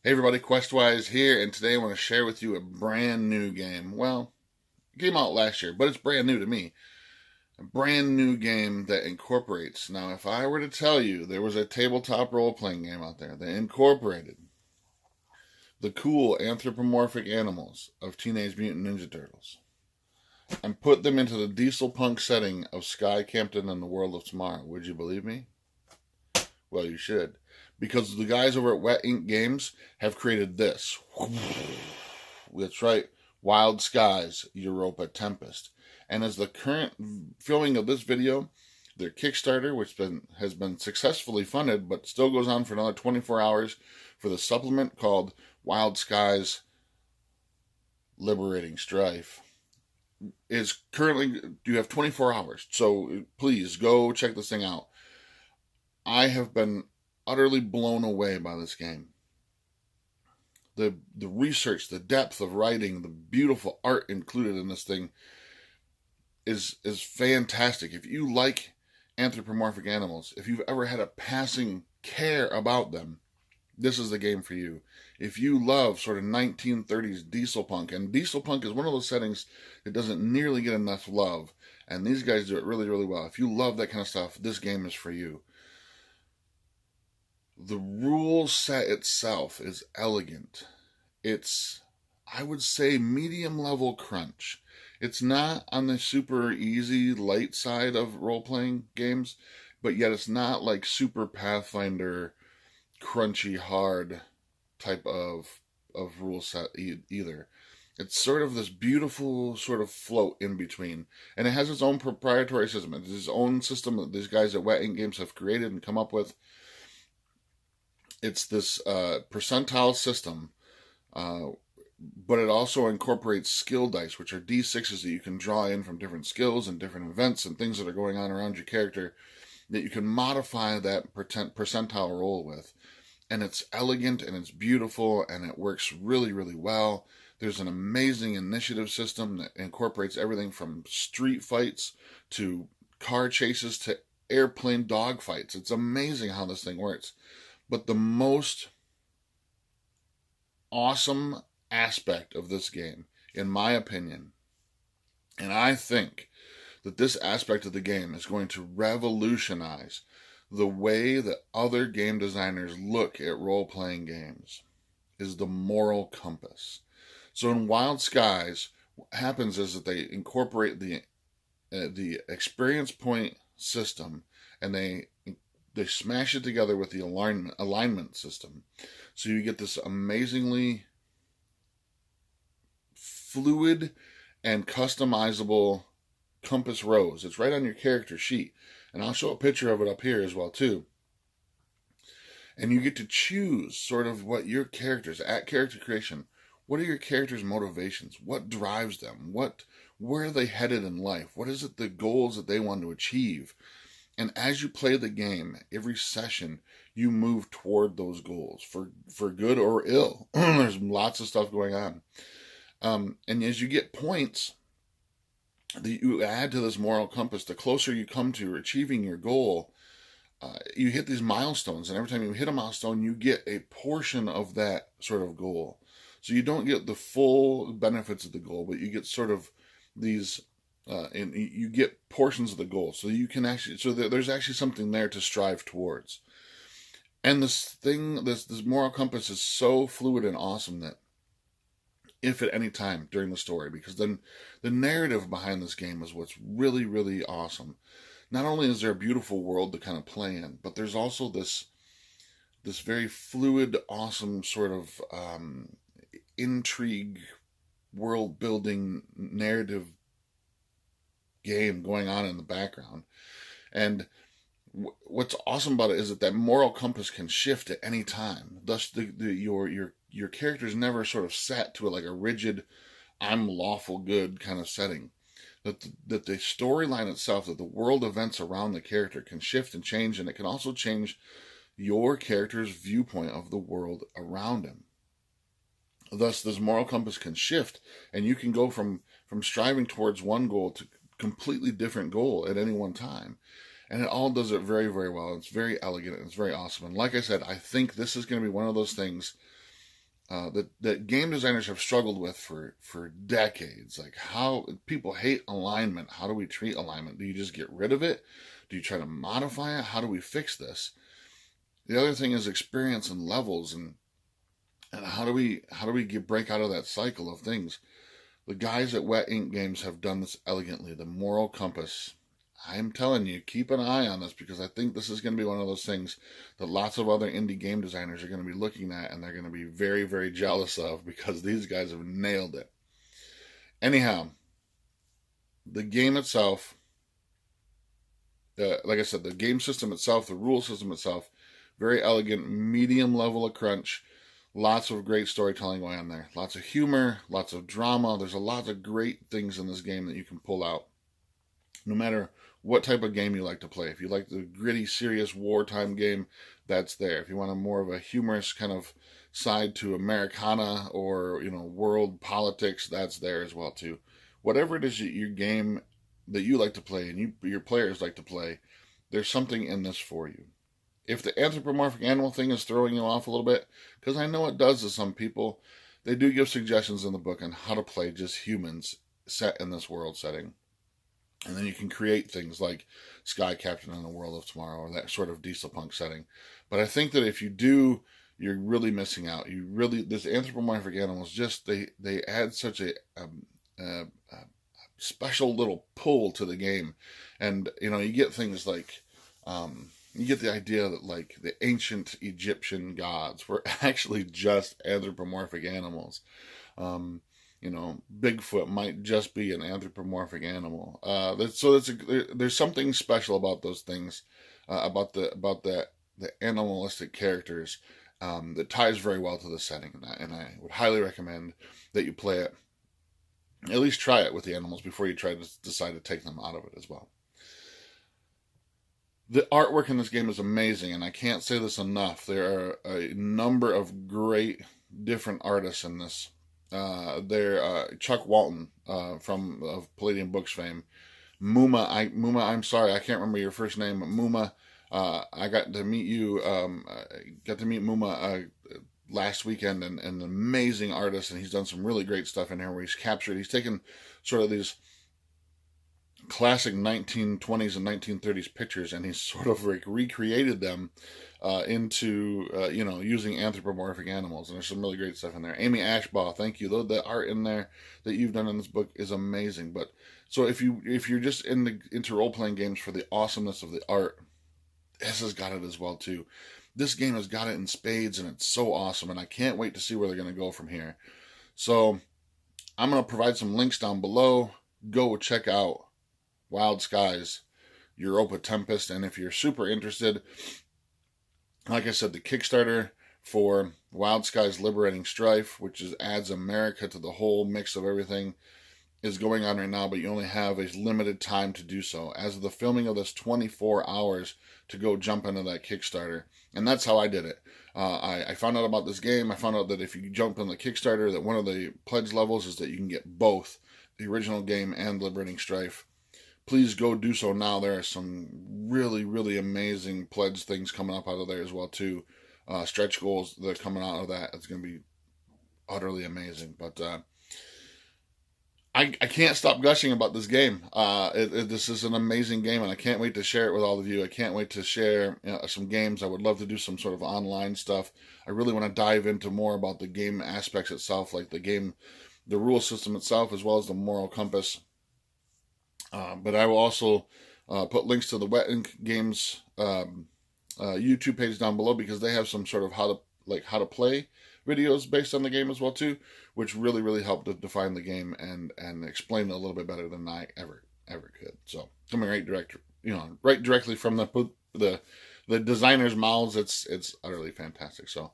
Hey everybody, Questwise here, and today I want to share with you a brand new game. Well, it came out last year, but it's brand new to me. A brand new game that incorporates. Now, if I were to tell you there was a tabletop role playing game out there that incorporated the cool anthropomorphic animals of Teenage Mutant Ninja Turtles and put them into the diesel punk setting of Sky Campton and the World of Tomorrow, would you believe me? Well, you should. Because the guys over at Wet Ink Games have created this. That's right. Wild Skies, Europa, Tempest. And as the current filming of this video, their Kickstarter, which has been successfully funded, but still goes on for another 24 hours for the supplement called Wild Skies Liberating Strife, is currently, you have 24 hours. So please go check this thing out. I have been utterly blown away by this game. The research, the depth of writing, the beautiful art included in this thing is fantastic. If you like anthropomorphic animals, if you've ever had a passing care about them, this is the game for you. If you love sort of 1930s diesel punk, and diesel punk is one of those settings that doesn't nearly get enough love, and these guys do it really, really well. If you love that kind of stuff, this game is for you. The rule set itself is elegant. It's, I would say, medium level crunch. It's not on the super easy, light side of role-playing games, but yet it's not like Super Pathfinder, crunchy, hard type of rule set either. It's sort of this beautiful sort of float in between. And it has its own proprietary system. It's its own system that these guys at Wet Ink Games have created and come up with. It's this percentile system, but it also incorporates skill dice, which are D6s that you can draw in from different skills and different events and things that are going on around your character that you can modify that percentile roll with. And it's elegant and it's beautiful and it works really, really well. There's an amazing initiative system that incorporates everything from street fights to car chases to airplane dogfights. It's amazing how this thing works. But the most awesome aspect of this game, in my opinion, and I think that this aspect of the game is going to revolutionize the way that other game designers look at role-playing games, is the moral compass. So in Wild Skies, what happens is that they incorporate the experience point system, and they smash it together with the alignment system. So you get this amazingly fluid and customizable compass rose. It's right on your character sheet. And I'll show a picture of it up here as well too. And you get to choose sort of what your characters, at character creation, what are your characters' motivations? What drives them? Where are they headed in life? What is it, the goals that they want to achieve? And as you play the game, every session, you move toward those goals for good or ill. There's lots of stuff going on. And as you get points that you add to this moral compass, the closer you come to achieving your goal, you hit these milestones. And every time you hit a milestone, you get a portion of that sort of goal. So you don't get the full benefits of the goal, but you get sort of these... and you get portions of the goal, so you can actually, so there's actually something there to strive towards. And this moral compass is so fluid and awesome that if at any time during the story, because then the narrative behind this game is what's really, really awesome. Not only is there a beautiful world to kind of play in, but there's also this very fluid, awesome sort of intrigue, world building narrative game going on in the background. And what's awesome about it is that moral compass can shift at any time. Thus, your character's never sort of set to like a rigid, I'm lawful good kind of setting. That the storyline itself, that the world events around the character can shift and change, and it can also change your character's viewpoint of the world around him. Thus, this moral compass can shift, and you can go from striving towards one goal to completely different goal at any one time. And it all does it very, very well. It's very elegant and it's very awesome. And like I said, I think this is going to be one of those things that game designers have struggled with for decades. Like, how people hate alignment. How do we treat alignment? Do you just get rid of it? Do you try to modify it? How do we fix this? The other thing is experience and levels, and how do we break out of that cycle of things? The guys at Wet Ink Games have done this elegantly. The moral compass. I'm telling you, keep an eye on this, because I think this is going to be one of those things that lots of other indie game designers are going to be looking at, and they're going to be very, very jealous of, because these guys have nailed it. Anyhow, the game itself, like I said, the game system itself, the rule system itself, very elegant, medium level of crunch. Lots of great storytelling going on there. Lots of humor, lots of drama. There's a lot of great things in this game that you can pull out. No matter what type of game you like to play. If you like the gritty, serious wartime game, that's there. If you want a more of a humorous kind of side to Americana or, world politics, that's there as well too. Whatever it is your game that you like to play and your players like to play, there's something in this for you. If the anthropomorphic animal thing is throwing you off a little bit, because I know it does to some people, they do give suggestions in the book on how to play just humans set in this world setting. And then you can create things like Sky Captain in the World of Tomorrow, or that sort of diesel punk setting. But I think that if you do, you're really missing out. This anthropomorphic animals, just they add such a special little pull to the game. And you get things like you get the idea that like the ancient Egyptian gods were actually just anthropomorphic animals. Bigfoot might just be an anthropomorphic animal. There's something special about those things, about the animalistic characters, that ties very well to the setting, and I would highly recommend that you play it. At least try it with the animals before you try to decide to take them out of it as well. The artwork in this game is amazing, and I can't say this enough. There are a number of great different artists in this. Chuck Walton of Palladium Books fame. Muma, I'm sorry, I can't remember your first name. But Muma, I got to meet you. Got to meet Muma last weekend, and an amazing artist, and he's done some really great stuff in here where he's taken sort of these classic 1920s and 1930s pictures, and he's sort of recreated them into using anthropomorphic animals, and there's some really great stuff in there. Amy Ashbaugh, thank you. The art in there that you've done in this book is amazing. But so if you're just into role-playing games for the awesomeness of the art, this has got it as well too. This game has got it in spades, and it's so awesome, and I can't wait to see where they're going to go from here. So I'm going to provide some links down below. Go check out Wild Skies, Europa, Tempest, and if you're super interested, like I said, the Kickstarter for Wild Skies Liberating Strife, which adds America to the whole mix of everything, is going on right now, but you only have a limited time to do so. As of the filming of this, 24 hours to go jump into that Kickstarter. And that's how I did it. I found out about this game. I found out that if you jump on the Kickstarter, that one of the pledge levels is that you can get both the original game and Liberating Strife. Please go do so now. There are some really, really amazing pledge things coming up out of there as well too. Stretch goals that are coming out of that. It's going to be utterly amazing. But I can't stop gushing about this game. This is an amazing game, and I can't wait to share it with all of you. I can't wait to share some games. I would love to do some sort of online stuff. I really want to dive into more about the game aspects itself, like the rule system itself, as well as the moral compass. But I will also put links to the Wet Ink Games YouTube page down below, because they have some sort of how to play videos based on the game as well too, which really, really help to define the game and explain it a little bit better than I ever could. So coming right directly from the designer's mouths, it's utterly fantastic. So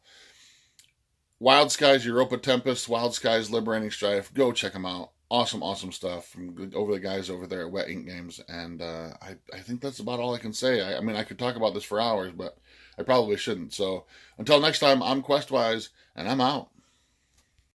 Wild Skies, Europa, Tempest, Wild Skies, Liberating Strife, go check them out. Awesome stuff from the guys over there at Wet Ink Games, and I think that's about all I can say. I mean, I could talk about this for hours, but I probably shouldn't. So until next time, I'm Questwise, and I'm out.